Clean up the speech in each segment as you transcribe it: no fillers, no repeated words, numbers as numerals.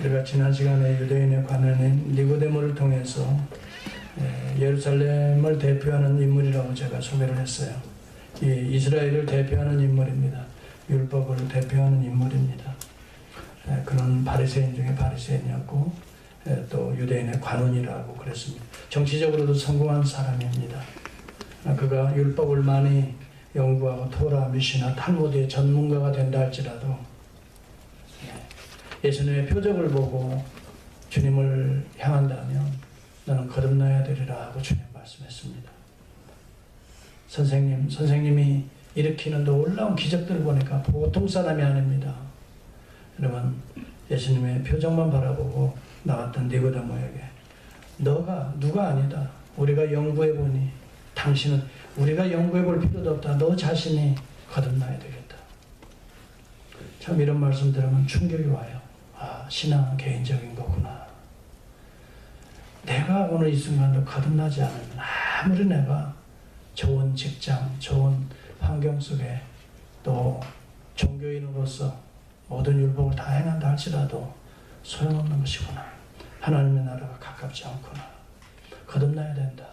우리가 지난 시간에 유대인의 관원인 니고데모를 통해서 예루살렘을 대표하는 인물이라고 제가 소개를 했어요. 이 이스라엘을 대표하는 인물입니다. 율법을 대표하는 인물입니다. 그는 바리새인 중에 바리새인이었고 또 유대인의 관원이라고 그랬습니다. 정치적으로도 성공한 사람입니다. 그가 율법을 많이 연구하고 토라, 미시나, 탈무드의 전문가가 된다 할지라도 예수님의 표적을 보고 주님을 향한다면 너는 거듭나야 되리라 하고 주님 말씀했습니다. 선생님이 일으키는 놀라운 기적들을 보니까 보통 사람이 아닙니다. 여러분, 예수님의 표정만 바라보고 나왔던 니고데모에게 너가 누가 아니다. 우리가 연구해 보니 당신은 우리가 연구해 볼 필요도 없다. 너 자신이 거듭나야 되겠다. 참 이런 말씀 들으면 충격이 와요. 아, 신앙은 개인적인 거구나. 내가 오늘 이 순간도 거듭나지 않으면 아무리 내가 좋은 직장, 좋은 환경 속에 또 종교인으로서 모든 율법을 다 행한다 할지라도 소용없는 것이구나. 하나님의 나라가 가깝지 않구나. 거듭나야 된다.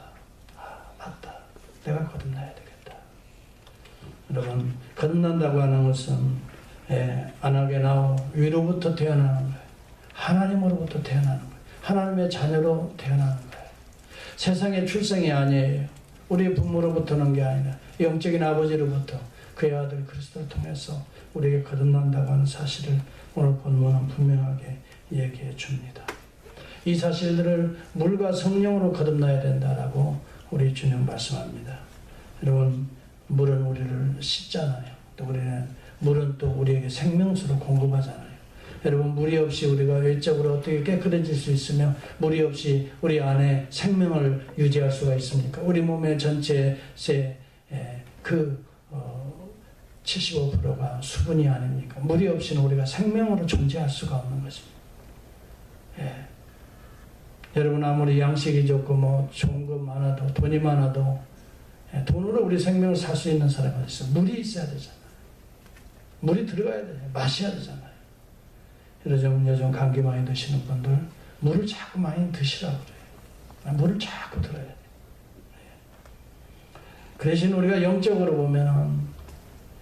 아, 맞다. 내가 거듭나야 되겠다. 여러분, 거듭난다고 하는 것은 안하게나오 위로부터 태어나는 거예요. 하나님으로부터 태어나는 거예요. 하나님의 자녀로 태어나는 거예요. 세상의 출생이 아니에요. 우리의 부모로부터는 게 아니라 영적인 아버지로부터 그의 아들 그리스도를 통해서 우리에게 거듭난다고 하는 사실을 오늘 본문은 분명하게 얘기해 줍니다. 이 사실들을 물과 성령으로 거듭나야 된다라고 우리 주님 말씀합니다. 여러분, 물은 우리를 씻잖아요. 또 물은 또 우리에게 생명수를 공급하잖아요. 여러분, 물이 없이 우리가 외적으로 어떻게 깨끗해질 수 있으며 물이 없이 우리 안에 생명을 유지할 수가 있습니까? 우리 몸의 전체의 75%가 수분이 아닙니까? 물이 없이는 우리가 생명으로 존재할 수가 없는 것입니다. 여러분, 아무리 양식이 좋고 뭐 좋은 것 많아도 돈이 많아도 돈으로 우리 생명을 살 수 있는 사람이 어디 있어요? 물이 있어야 되잖아요. 물이 들어가야 돼요. 마셔야 되잖아요. 요즘 감기 많이 드시는 분들 물을 자꾸 많이 드시라고 그래요. 물을 자꾸 들어야 돼요. 그 대신 우리가 영적으로 보면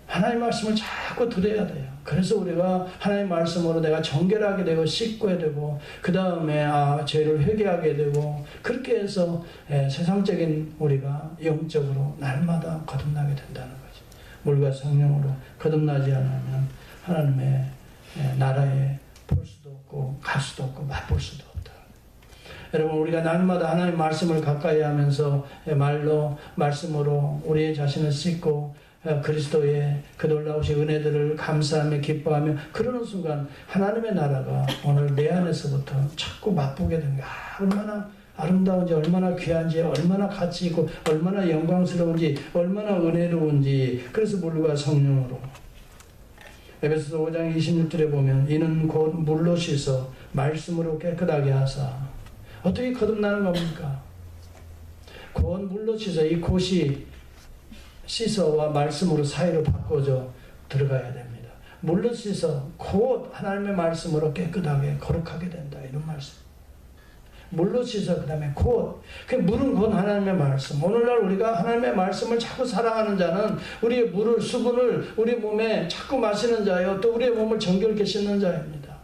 하나님 말씀을 자꾸 들어야 돼요. 그래서 우리가 하나님 말씀으로 내가 정결하게 되고 씻고야 되고 그 다음에 죄를 회개하게 되고 그렇게 해서 세상적인 우리가 영적으로 날마다 거듭나게 된다는 거죠. 물과 성령으로 거듭나지 않으면 하나님의 나라에 볼 수도 없고 갈 수도 없고 맛볼 수도 없다. 여러분, 우리가 날마다 하나님 말씀을 가까이 하면서 말씀으로 우리의 자신을 씻고 그리스도의 그 놀라우신 은혜들을 감사하며 기뻐하며 그러는 순간 하나님의 나라가 오늘 내 안에서부터 자꾸 맛보게 된 거야. 얼마나 아름다운지, 얼마나 귀한지, 얼마나 가치 있고, 얼마나 영광스러운지, 얼마나 은혜로운지. 그래서 물과 성령으로. 에베소서 5장 26절에 보면 이는 곧 물로 씻어 말씀으로 깨끗하게 하사. 어떻게 거듭나는 겁니까? 곧 물로 씻어. 이 곧이 씻어와 말씀으로 사이로 바꿔져 들어가야 됩니다. 물로 씻어 곧 하나님의 말씀으로 깨끗하게 거룩하게 된다. 이런 말씀. 물로 씻어 그 다음에 곧. 그 물은 곧 하나님의 말씀. 오늘날 우리가 하나님의 말씀을 자꾸 사랑하는 자는 우리의 물을, 수분을 우리 몸에 자꾸 마시는 자요. 또 우리의 몸을 정결케 씻는 자입니다.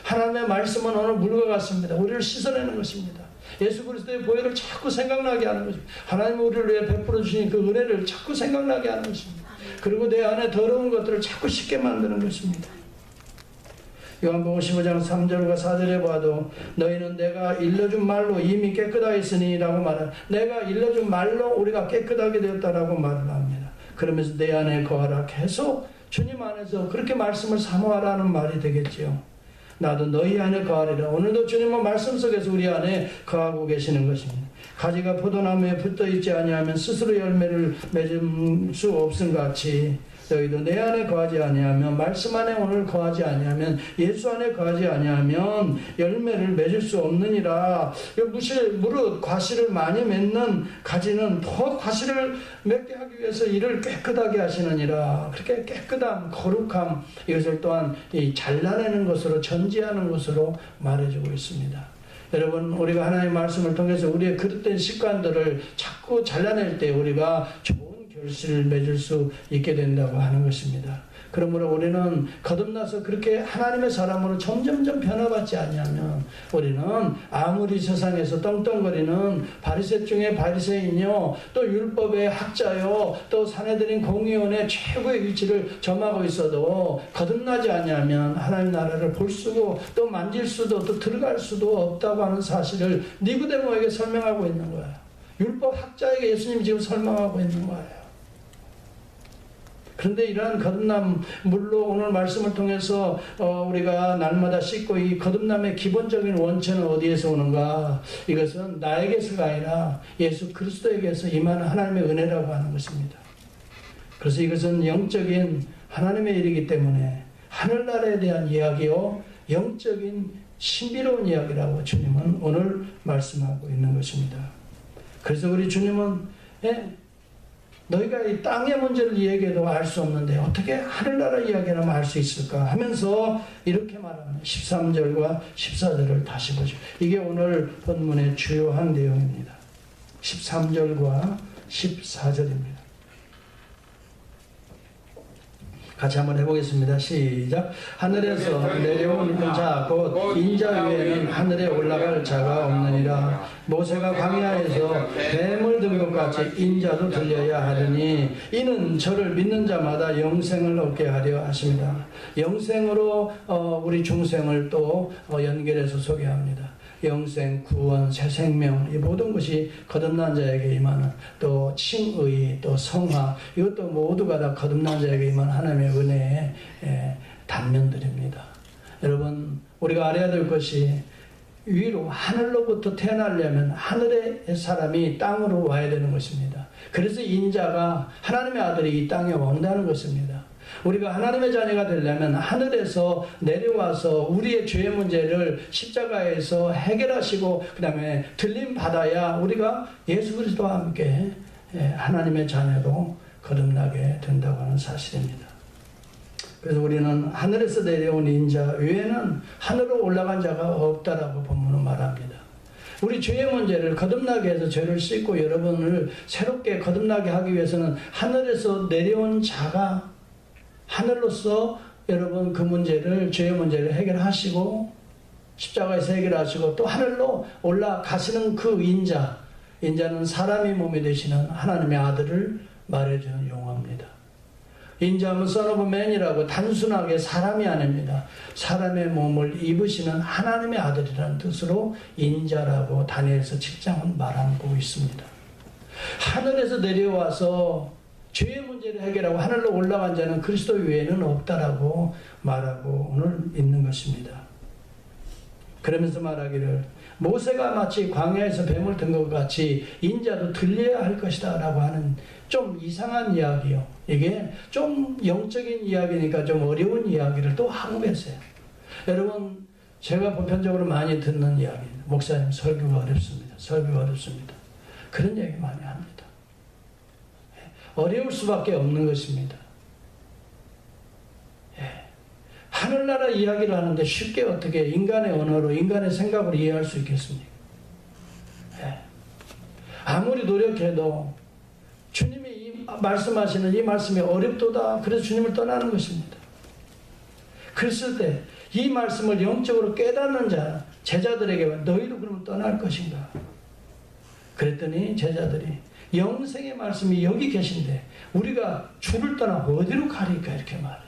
하나님의 말씀은 오늘 물과 같습니다. 우리를 씻어내는 것입니다. 예수 그리스도의 보혈을 자꾸 생각나게 하는 것입니다. 하나님 우리를 위해 베풀어 주신 그 은혜를 자꾸 생각나게 하는 것입니다. 그리고 내 안에 더러운 것들을 자꾸 씻게 만드는 것입니다. 요한복음 15장 3절과 4절에 봐도 너희는 내가 일러준 말로 이미 깨끗하였으니 라고 말을, 내가 일러준 말로 우리가 깨끗하게 되었다라고 말을 합니다. 그러면서 내 안에 거하라. 계속 주님 안에서 그렇게 말씀을 사모하라는 말이 되겠지요. 나도 너희 안에 거하리라. 오늘도 주님은 말씀 속에서 우리 안에 거하고 계시는 것입니다. 가지가 포도나무에 붙어 있지 아니하면 스스로 열매를 맺을 수 없음 같이 너희도 내 안에 거하지 아니하면, 말씀 안에 오늘 거하지 아니하면, 예수 안에 거하지 아니하면 열매를 맺을 수 없느니라. 무릇 과실을 많이 맺는 가지는 더 과실을 맺게 하기 위해서 이를 깨끗하게 하시느니라. 그렇게 깨끗함, 거룩함, 이것을 또한 이 잘라내는 것으로, 전지하는 것으로 말해주고 있습니다. 여러분, 우리가 하나님의 말씀을 통해서 우리의 그릇된 습관들을 자꾸 잘라낼 때 우리가 좋은 결실을 맺을 수 있게 된다고 하는 것입니다. 그러므로 우리는 거듭나서 그렇게 하나님의 사람으로 점점점 변화받지 않냐면, 우리는 아무리 세상에서 떵떵거리는 바리새 중에 바리새인이요, 또 율법의 학자요, 또 사내들인 공의원의 최고의 위치를 점하고 있어도 거듭나지 않냐면 하나님 나라를 볼 수도, 또 만질 수도, 또 들어갈 수도 없다고 하는 사실을 니고데모에게 설명하고 있는 거예요. 율법 학자에게 예수님이 지금 설명하고 있는 거예요. 그런데 이러한 거듭남, 물론 오늘 말씀을 통해서 우리가 날마다 씻고, 이 거듭남의 기본적인 원천은 어디에서 오는가? 이것은 나에게서가 아니라 예수 그리스도에게서 임하는 하나님의 은혜라고 하는 것입니다. 그래서 이것은 영적인 하나님의 일이기 때문에 하늘나라에 대한 이야기요, 영적인 신비로운 이야기라고 주님은 오늘 말씀하고 있는 것입니다. 그래서 우리 주님은 너희가 이 땅의 문제를 이야기해도 알 수 없는데 어떻게 하늘나라 이야기라면 알 수 있을까 하면서 이렇게 말하는 13절과 14절을 다시 보죠. 이게 오늘 본문의 주요한 내용입니다. 13절과 14절입니다. 같이 한번 해보겠습니다. 시작. 하늘에서 내려온 자 곧 인자 외에는 하늘에 올라갈 자가 없느니라. 모세가 광야에서 뱀을 든 것 같이 인자도 들려야 하더니 이는 저를 믿는 자마다 영생을 얻게 하려 하십니다. 영생으로 우리 중생을 또 연결해서 소개합니다. 영생, 구원, 새 생명, 이 모든 것이 거듭난 자에게 임하는, 또 칭의, 또 성화, 이것도 모두가 다 거듭난 자에게 임하는 하나님의 은혜의 단면들입니다. 여러분, 우리가 알아야 될 것이 위로 하늘로부터 태어나려면 하늘의 사람이 땅으로 와야 되는 것입니다. 그래서 인자가 하나님의 아들이 이 땅에 온다는 것입니다. 우리가 하나님의 자녀가 되려면 하늘에서 내려와서 우리의 죄의 문제를 십자가에서 해결하시고 그 다음에 들림 받아야 우리가 예수 그리스도와 함께 하나님의 자녀로 거듭나게 된다고 하는 사실입니다. 그래서 우리는 하늘에서 내려온 인자 외에는 하늘로 올라간 자가 없다라고 본문은 말합니다. 우리 죄의 문제를 거듭나게 해서 죄를 씻고 여러분을 새롭게 거듭나게 하기 위해서는 하늘에서 내려온 자가 하늘로서 여러분 그 문제를, 죄의 문제를 해결하시고 십자가에서 해결하시고 또 하늘로 올라가시는 그 인자는 사람이 몸이 되시는 하나님의 아들을 말해주는 용어입니다. 인자하면 son of man이라고 단순하게 사람이 아닙니다. 사람의 몸을 입으시는 하나님의 아들이라는 뜻으로 인자라고 다니엘서 7장은 말하고 있습니다. 하늘에서 내려와서 죄의 문제를 해결하고 하늘로 올라간 자는 그리스도 외에는 없다라고 말하고 오늘 있는 것입니다. 그러면서 말하기를 모세가 마치 광야에서 뱀을 든 것 같이 인자도 들려야 할 것이다 라고 하는 좀 이상한 이야기요. 이게 좀 영적인 이야기니까 좀 어려운 이야기를 또 하고 계세요. 여러분, 제가 보편적으로 많이 듣는 이야기입니다. 목사님 설교가 어렵습니다. 설교가 어렵습니다. 그런 얘기 많이 합니다. 어려울 수밖에 없는 것입니다. 하늘나라 이야기를 하는데 쉽게 어떻게 인간의 언어로, 인간의 생각으로 이해할 수 있겠습니까? 아무리 노력해도 주님이 말씀하시는 이 말씀이 어렵도다. 그래서 주님을 떠나는 것입니다. 그랬을 때 이 말씀을 영적으로 깨닫는 자, 제자들에게 너희도 그러면 떠날 것인가? 그랬더니 제자들이 영생의 말씀이 여기 계신데 우리가 주를 떠나 어디로 가리까 이렇게 말해요.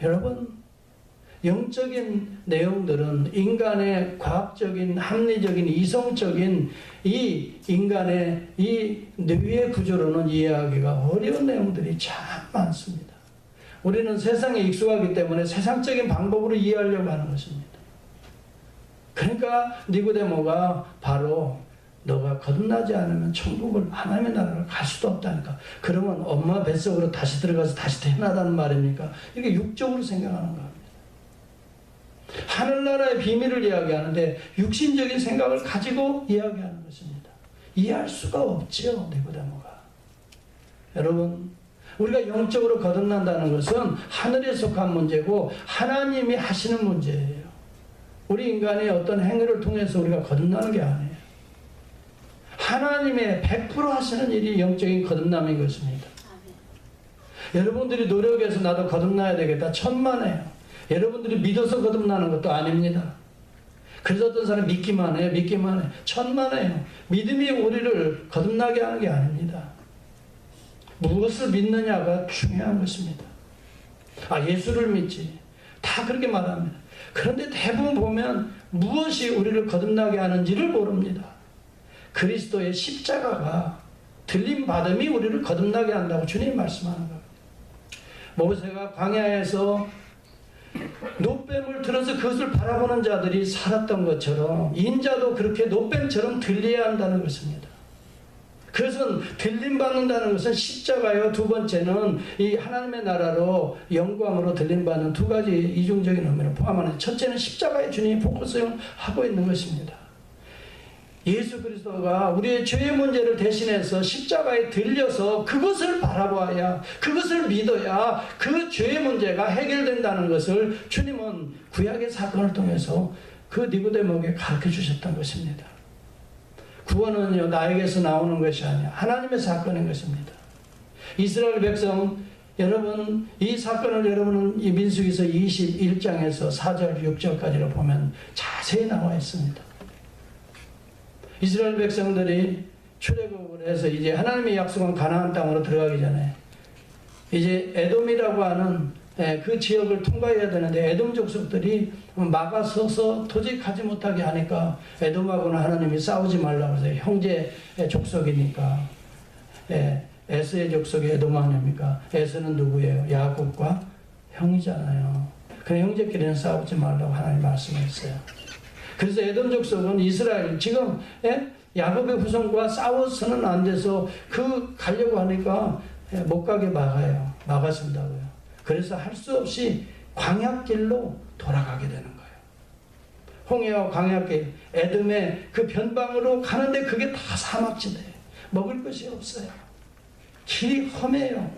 여러분, 영적인 내용들은 인간의 과학적인, 합리적인, 이성적인 이 인간의 이 뇌의 구조로는 이해하기가 어려운 내용들이 참 많습니다. 우리는 세상에 익숙하기 때문에 세상적인 방법으로 이해하려고 하는 것입니다. 그러니까 니고데모가 바로 너가 거듭나지 않으면 천국을, 하나님의 나라를 갈 수도 없다니까. 그러면 엄마 뱃속으로 다시 들어가서 다시 태어나다는 말입니까? 이게 육적으로 생각하는 겁니다. 하늘나라의 비밀을 이야기하는데 육신적인 생각을 가지고 이야기하는 것입니다. 이해할 수가 없지요, 니고데모가. 여러분, 우리가 영적으로 거듭난다는 것은 하늘에 속한 문제고 하나님이 하시는 문제예요. 우리 인간의 어떤 행위를 통해서 우리가 거듭나는 게 아니에요. 하나님의 100% 하시는 일이 영적인 거듭남인 것입니다. 여러분들이 노력해서 나도 거듭나야 되겠다, 천만에요. 여러분들이 믿어서 거듭나는 것도 아닙니다. 그래서 어떤 사람이 믿기만 해요. 천만에요. 믿음이 우리를 거듭나게 하는 게 아닙니다. 무엇을 믿느냐가 중요한 것입니다. 예수를 믿지. 다 그렇게 말합니다. 그런데 대부분 보면 무엇이 우리를 거듭나게 하는지를 모릅니다. 그리스도의 십자가가 들림받음이 우리를 거듭나게 한다고 주님이 말씀하는 겁니다. 모세가 광야에서 노뱀을 들어서 그것을 바라보는 자들이 살았던 것처럼 인자도 그렇게 노뱀처럼 들려야 한다는 것입니다. 그것은 들림받는다는 것은 십자가요. 두 번째는 이 하나님의 나라로 영광으로 들림받는 두 가지 이중적인 의미를 포함하는, 첫째는 십자가에 주님이 포커스를 하고 있는 것입니다. 예수 그리스도가 우리의 죄의 문제를 대신해서 십자가에 들려서 그것을 바라보아야, 그것을 믿어야 그 죄의 문제가 해결된다는 것을 주님은 구약의 사건을 통해서 그 니고데모에게 가르쳐 주셨던 것입니다. 구원은요, 나에게서 나오는 것이 아니야. 하나님의 사건인 것입니다. 이스라엘 백성, 여러분, 이 사건을 여러분은 이 민수기서 21장에서 4절, 6절까지로 보면 자세히 나와 있습니다. 이스라엘 백성들이 출애굽을 해서 이제 하나님의 약속한 가나안 땅으로 들어가기 전에 이제 에돔이라고 하는 그 지역을 통과해야 되는데 에돔 족속들이 막아서서 도저히 가지 못하게 하니까 에돔하고는 하나님이 싸우지 말라고 해서 형제 족속이니까, 에스의 족속이 에돔 아닙니까? 에스는 누구예요? 야곱과 형이잖아요. 그 형제끼리는 싸우지 말라고 하나님 말씀했어요. 그래서 에돔 족속은 이스라엘, 지금 야곱의 후손과 싸워서는 안 돼서 그 가려고 하니까 못 가게 막아요. 막아준다고요. 그래서 할 수 없이 광야길로 돌아가게 되는 거예요. 홍해와 광야길, 에돔의 그 변방으로 가는데 그게 다 사막지대예요. 먹을 것이 없어요. 길이 험해요.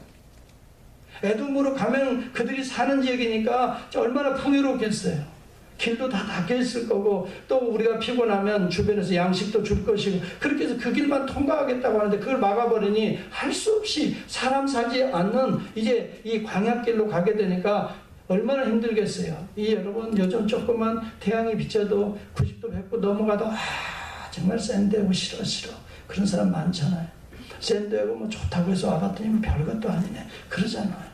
에돔으로 가면 그들이 사는 지역이니까 얼마나 풍요롭겠어요. 길도 다 닫혀 있을 거고, 또 우리가 피곤하면 주변에서 양식도 줄 것이고, 그렇게 해서 그 길만 통과하겠다고 하는데 그걸 막아버리니 할 수 없이 사람 살지 않는 이제 이 광야길로 가게 되니까 얼마나 힘들겠어요. 이 여러분, 요즘 조금만 태양이 비쳐도 90도 100도 넘어가도 정말 샌드하고 싫어 그런 사람 많잖아요. 샌드하고 뭐 좋다고 해서 와봤더니 별것도 아니네 그러잖아요.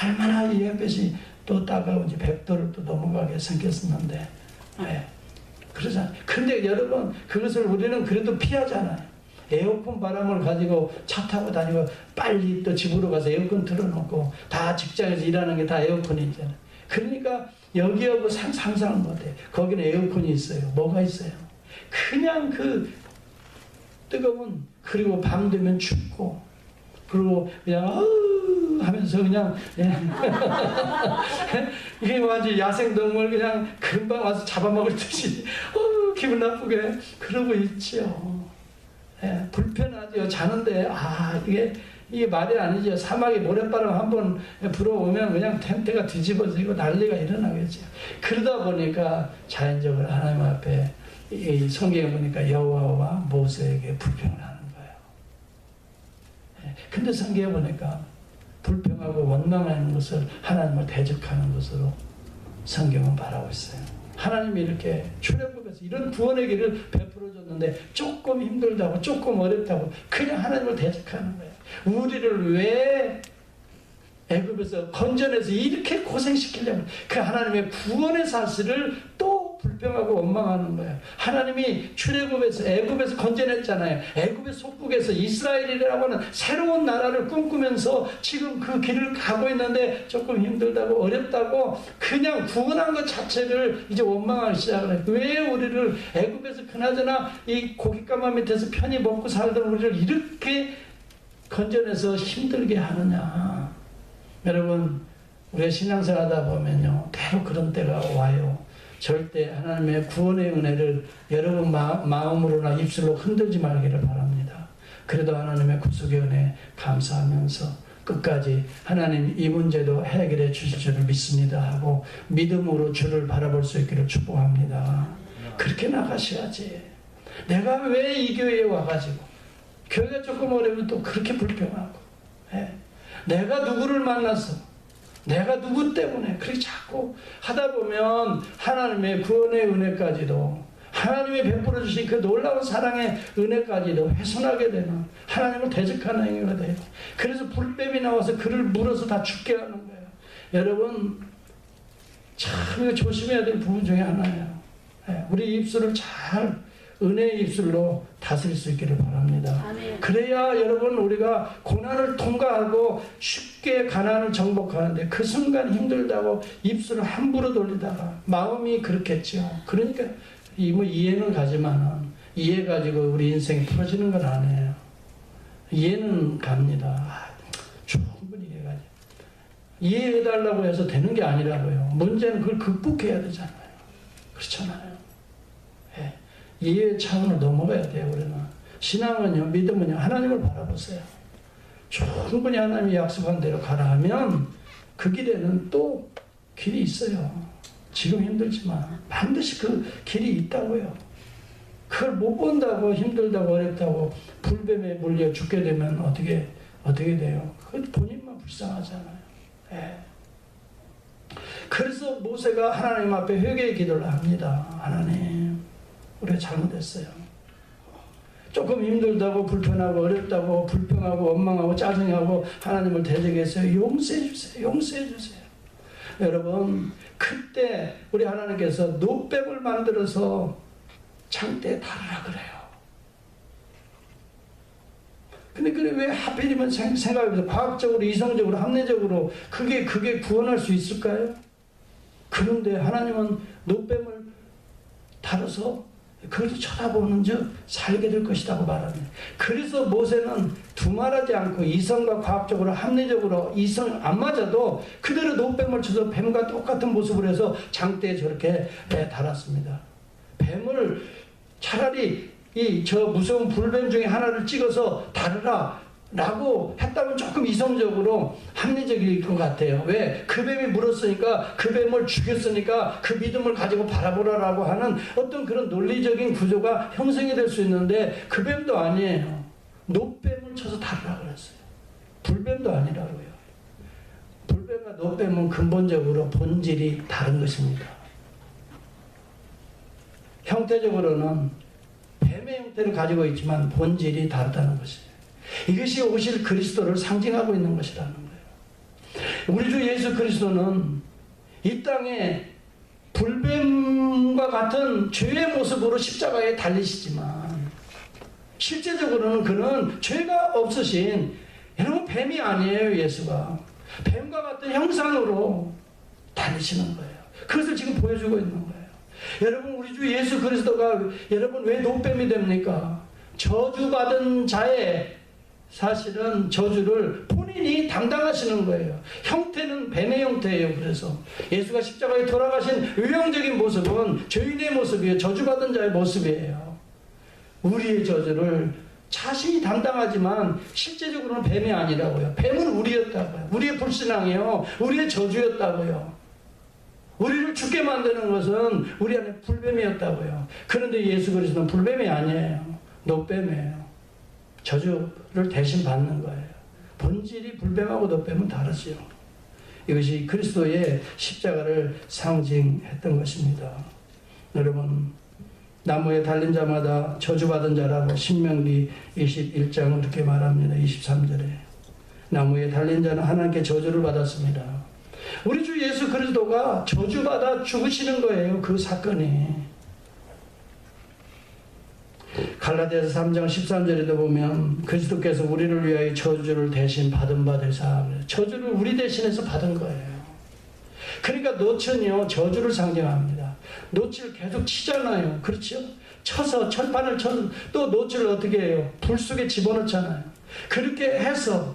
얼마나 이 햇볕이 또 따가운지 100도를 또 넘어가게 생겼었는데, 그러잖아요. 근데 여러분, 그것을 우리는 그래도 피하잖아요. 에어컨 바람을 가지고 차 타고 다니고 빨리 또 집으로 가서 에어컨 틀어놓고, 다 직장에서 일하는 게 다 에어컨이잖아요. 그러니까 여기하고 상상을 못해요. 거기는 에어컨이 있어요. 뭐가 있어요? 그냥 그 뜨거운, 그리고 밤 되면 춥고, 그리고 그냥 하면서 그냥 이게 완전 야생동물 그냥 금방 와서 잡아먹을 듯이 기분 나쁘게 그러고 있죠. 불편하죠. 자는데 이게 말이 아니죠. 사막에 모래바람 한번 불어오면 그냥 텐트가 뒤집어지고 난리가 일어나겠죠. 그러다 보니까 자연적으로 하나님 앞에 이 성경에 보니까 여호와와 모세에게 불평을 하는 거예요. 근데 성경에 보니까 불평하고 원망하는 것을 하나님을 대적하는 것으로 성경은 말하고 있어요. 하나님이 이렇게 출애굽에서 이런 구원의 길을 베풀어 줬는데 조금 힘들다고, 조금 어렵다고 그냥 하나님을 대적하는 거예요. 우리를 왜 애굽에서 건져내서 이렇게 고생시키려고 그 하나님의 구원의 사실을 또 불평하고 원망하는 거예요. 하나님이 출애굽에서 애굽에서 건져냈잖아요. 애굽의 속국에서 이스라엘이라고 하는 새로운 나라를 꿈꾸면서 지금 그 길을 가고 있는데 조금 힘들다고 어렵다고 그냥 구원한 것 자체를 이제 원망하기 시작을 해요. 왜 우리를 애굽에서 그나저나 이 고깃가마 밑에서 편히 먹고 살던 우리를 이렇게 건져내서 힘들게 하느냐. 여러분, 우리가 신앙생활 하다 보면요, 때로 그런 때가 와요. 절대 하나님의 구원의 은혜를 여러분 마음으로나 입술로 흔들지 말기를 바랍니다. 그래도 하나님의 구속의 은혜 감사하면서 끝까지 하나님 이 문제도 해결해 주실 줄을 믿습니다 하고 믿음으로 주를 바라볼 수 있기를 축복합니다. 그렇게 나가셔야지. 내가 왜 이 교회에 와가지고 교회가 조금 어려우면 또 그렇게 불평하고, 내가 누구를 만나서 내가 누구 때문에 그렇게 자꾸 하다 보면 하나님의 구원의 은혜까지도, 하나님이 베풀어 주신 그 놀라운 사랑의 은혜까지도 훼손하게 되는, 하나님을 대적하는 행위가 돼요. 그래서 불뱀이 나와서 그를 물어서 다 죽게 하는 거예요. 여러분, 참 이거 조심해야 될 부분 중에 하나예요. 우리 입술을 잘 은혜의 입술로 다스릴 수 있기를 바랍니다. 아멘. 그래야 여러분, 우리가 고난을 통과하고 쉽게 가난을 정복하는데 그 순간 힘들다고 입술을 함부로 돌리다가 마음이 그렇겠죠. 그러니까 뭐 이해는 가지만은 이해 가지고 우리 인생이 풀어지는 건 아니에요. 이해는 갑니다. 충분히 이해가지. 이해해달라고 해서 되는 게 아니라고요. 문제는 그걸 극복해야 되잖아요. 그렇잖아요. 이해의 차원을 넘어가야 돼요. 우리는 신앙은요, 믿음은요, 하나님을 바라보세요. 충분히 하나님이 약속한 대로 가라 하면 그 길에는 또 길이 있어요. 지금 힘들지만 반드시 그 길이 있다고요. 그걸 못 본다고 힘들다고 어렵다고 불뱀에 물려 죽게 되면 어떻게 돼요? 그건 본인만 불쌍하잖아요. 그래서 모세가 하나님 앞에 회개의 기도를 합니다. 하나님, 우리가 잘못했어요. 조금 힘들다고 불편하고 어렵다고 불평하고 원망하고 짜증하고 하나님을 대적했어요. 용서해 주세요. 용서해 주세요. 여러분, 그때 우리 하나님께서 노뱀을 만들어서 창대에 달으라 그래요. 근데 그래 왜 하필이면 생각해보세요. 과학적으로, 이성적으로, 합리적으로 그게 구원할 수 있을까요? 그런데 하나님은 노뱀을 달아서 그걸 쳐다보는 즉 살게 될 것이라고 말합니다. 그래서 모세는 두말하지 않고 이성과 과학적으로 합리적으로 이성 안 맞아도 그대로 노뱀을 쳐서 뱀과 똑같은 모습을 해서 장대에 저렇게 달았습니다. 뱀을 차라리 저 무서운 불뱀 중에 하나를 찍어서 다르라 라고 했다면 조금 이성적으로 합리적일 것 같아요. 왜? 그 뱀이 물었으니까, 그 뱀을 죽였으니까 그 믿음을 가지고 바라보라라고 하는 어떤 그런 논리적인 구조가 형성이 될 수 있는데 그 뱀도 아니에요. 노뱀을 쳐서 다르라 그랬어요. 불뱀도 아니라고요. 불뱀과 노뱀은 근본적으로 본질이 다른 것입니다. 형태적으로는 뱀의 형태를 가지고 있지만 본질이 다르다는 것이에요. 이것이 오실 그리스도를 상징하고 있는 것이라는 거예요. 우리 주 예수 그리스도는 이 땅에 불뱀과 같은 죄의 모습으로 십자가에 달리시지만 실제적으로는 그는 죄가 없으신, 여러분, 뱀이 아니에요. 예수가 뱀과 같은 형상으로 달리시는 거예요. 그것을 지금 보여주고 있는 거예요. 여러분, 우리 주 예수 그리스도가 여러분 왜 노뱀이 됩니까? 저주받은 자의 사실은 저주를 본인이 담당하시는 거예요. 형태는 뱀의 형태예요. 그래서 예수가 십자가에 돌아가신 외형적인 모습은 죄인의 모습이에요. 저주받은 자의 모습이에요. 우리의 저주를 자신이 담당하지만 실제적으로는 뱀이 아니라고요. 뱀은 우리였다고요. 우리의 불신앙이요, 우리의 저주였다고요. 우리를 죽게 만드는 것은 우리 안에 불뱀이었다고요. 그런데 예수 그리스도는 불뱀이 아니에요. 노뱀이에요. 저주를 대신 받는 거예요. 본질이 불뱀하고 노뱀은 다르지요. 이것이 그리스도의 십자가를 상징했던 것입니다. 여러분, 나무에 달린 자마다 저주받은 자라고 신명기 21장은 그렇게 말합니다. 23절에 나무에 달린 자는 하나님께 저주를 받았습니다. 우리 주 예수 그리스도가 저주받아 죽으시는 거예요. 그 사건이. 갈라디아서 3장 13절에도 보면 그리스도께서 우리를 위하여 저주를 대신 받은 바 되사, 저주를 우리 대신해서 받은 거예요. 그러니까 노천이요, 저주를 상징합니다. 노치를 계속 치잖아요. 그렇죠? 쳐서, 철판을 쳐서 또 노치를 어떻게 해요? 불 속에 집어넣잖아요. 그렇게 해서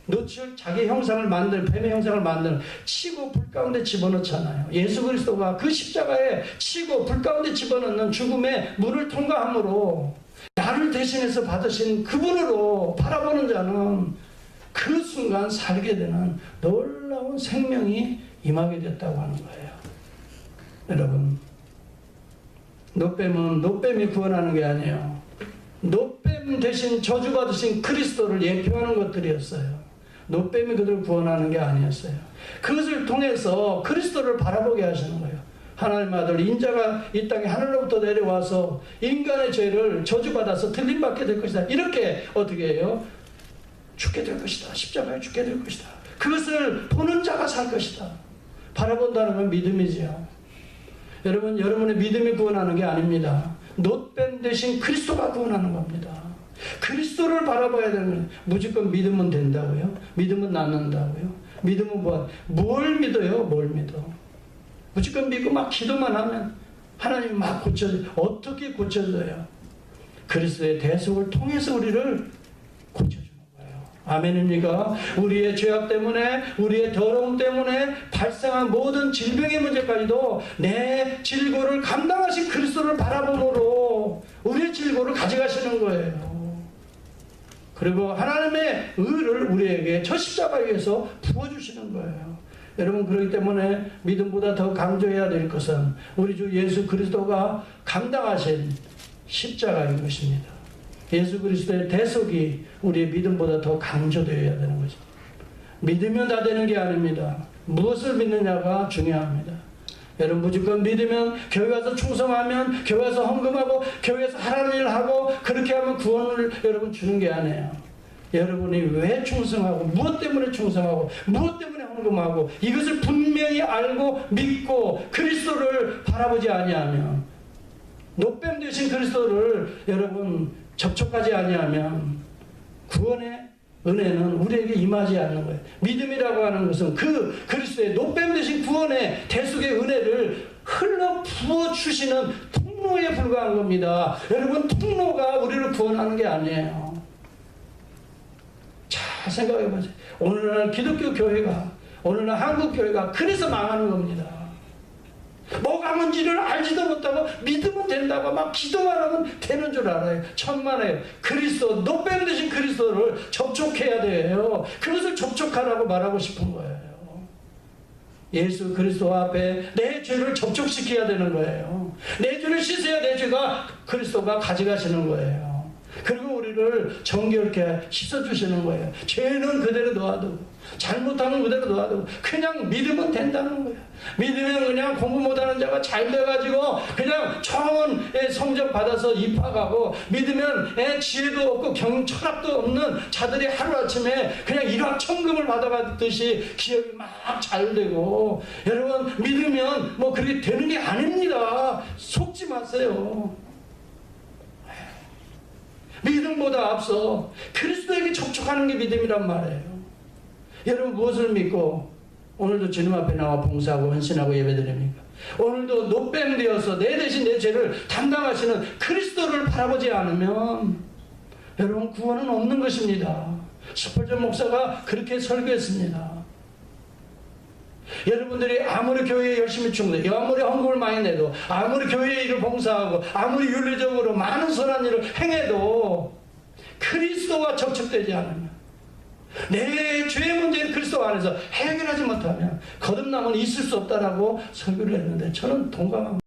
노치를 자기 형상을 만들, 뱀의 형상을 만들, 치고 불 가운데 집어넣잖아요. 예수 그리스도가 그 십자가에 치고 불 가운데 집어넣는 죽음의 문을 통과함으로 나를 대신해서 받으신 그분으로 바라보는 자는 그 순간 살게 되는 놀라운 생명이 임하게 됐다고 하는 거예요. 여러분, 노뱀은 노뱀이 구원하는 게 아니에요. 노뱀 대신 저주받으신 그리스도를 예표하는 것들이었어요. 노뱀이 그들을 구원하는 게 아니었어요. 그것을 통해서 그리스도를 바라보게 하시는 거예요. 하나님의 아들 인자가 이 땅에 하늘로부터 내려와서 인간의 죄를 저주받아서 들림받게 될 것이다. 이렇게 어떻게 해요? 죽게 될 것이다. 십자가에 죽게 될 것이다. 그것을 보는 자가 살 것이다. 바라본다는 건 믿음이지요. 여러분, 여러분의 믿음이 구원하는 게 아닙니다. 노뱀 대신 그리스도가 구원하는 겁니다. 그리스도를 바라봐야 되는 거예요. 무조건 믿으면 된다고요? 믿으면 낫는다고요? 믿으면 뭘 믿어요? 뭘 믿어? 무조건 믿고 막 기도만 하면 하나님 막 고쳐줘요. 어떻게 고쳐줘요? 그리스도의 대속을 통해서 우리를 고쳐주는 거예요. 아멘입니까? 우리의 죄악 때문에, 우리의 더러움 때문에 발생한 모든 질병의 문제까지도 내 질고를 감당하신 그리스도를 바라봄으로 우리의 질고를 가져가시는 거예요. 그리고 하나님의 의를 우리에게 저 십자가에서 부어주시는 거예요. 여러분, 그렇기 때문에 믿음보다 더 강조해야 될 것은 우리 주 예수 그리스도가 감당하신 십자가인 것입니다. 예수 그리스도의 대속이 우리의 믿음보다 더 강조되어야 되는 거죠. 믿으면 다 되는 게 아닙니다. 무엇을 믿느냐가 중요합니다. 여러분, 무조건 믿으면, 교회 와서 충성하면, 교회 와서 헌금하고, 교회에서 하라는 일을 하고, 그렇게 하면 구원을 여러분 주는 게 아니에요. 여러분이 왜 충성하고, 무엇 때문에 충성하고, 무엇 때문에 헌금하고, 이것을 분명히 알고 믿고 그리스도를 바라보지 아니하면, 노뱀 되신 그리스도를 여러분 접촉하지 아니하면 구원의 은혜는 우리에게 임하지 않는 거예요. 믿음이라고 하는 것은 그 그리스도의 노뱀 되신 구원의 대속의 은혜를 흘러 부어주시는 통로에 불과한 겁니다. 여러분, 통로가 우리를 구원하는 게 아니에요. 잘 생각해 보세요. 오늘날 기독교 교회가, 오늘날 한국 교회가 그래서 망하는 겁니다. 뭐가 뭔지를 알지도 못하고 믿으면 된다고 막 기도만 하면 되는 줄 알아요. 천만에요. 그리스도, 노뱀 되신 그리스도를 접촉해야 돼요. 그것을 접촉하라고 말하고 싶은 거예요. 예수 그리스도 앞에 내 죄를 접촉시켜야 되는 거예요. 내 죄를 씻어야 내 죄가 그리스도가 가져가시는 거예요. 그리고 우리를 정결케 씻어주시는 거예요. 죄는 그대로 놔두고, 잘못하면 그대로 놔두고, 그냥 믿으면 된다는 거예요. 믿으면 그냥 공부 못하는 자가 잘 돼가지고 그냥 좋은 성적 받아서 입학하고, 믿으면 지혜도 없고 철학도 없는 자들이 하루아침에 그냥 일확천금을 받아가듯이 기업이 막 잘 되고, 여러분, 믿으면 뭐 그렇게 되는 게 아닙니다. 속지 마세요. 믿음보다 앞서 그리스도에게 접촉하는 게 믿음이란 말이에요. 여러분, 무엇을 믿고 오늘도 주님 앞에 나와 봉사하고 헌신하고 예배드립니까? 오늘도 노뱀 되어서 내 대신 내 죄를 담당하시는 그리스도를 바라보지 않으면 여러분, 구원은 없는 것입니다. 스펄전 목사가 그렇게 설교했습니다. 여러분들이 아무리 교회에 열심히 충성해, 아무리 헌금을 많이 내도, 아무리 교회의 일을 봉사하고, 아무리 윤리적으로 많은 선한 일을 행해도 그리스도와 접촉되지 않으면, 내 죄의 문제를 그리스도 안에서 해결하지 못하면 거듭남은 있을 수 없다라고 설교를 했는데 저는 동감합니다.